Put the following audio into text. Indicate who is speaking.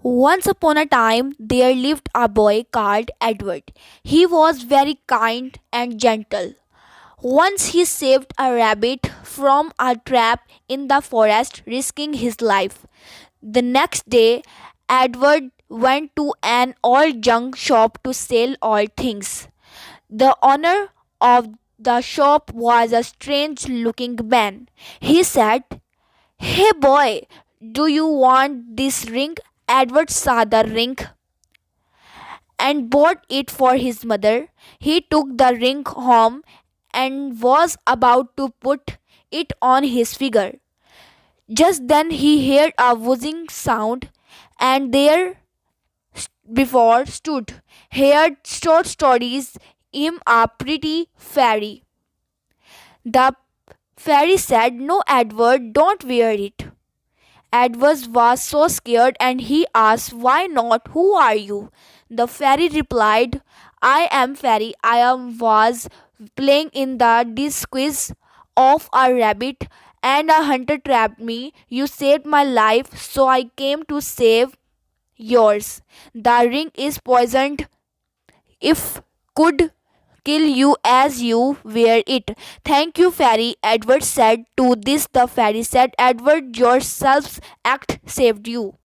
Speaker 1: Once upon a time, there lived a boy called Edward. He was very kind and gentle. Once he saved a rabbit from a trap in the forest, risking his life. The next day, Edward went to an old junk shop to sell old things. The owner of the shop was a strange looking man. He said, "Hey boy, do you want this ring?" Edward saw the ring and bought it for his mother. He took the ring home and was about to put it on his finger. Just then he heard a whizzing sound, and there before stood, heard short stories, him a pretty fairy. The fairy said, "No, Edward, don't wear it." Edward was so scared and he asked, "Why not? Who are you?" The fairy replied, "I am fairy. Was playing in the disguise of a rabbit and a hunter trapped me. You saved my life, so I came to save yours. The ring is poisoned. If could kill you as you wear it." "Thank you, fairy," Edward said. To this the fairy said, "Edward, your self's act saved you."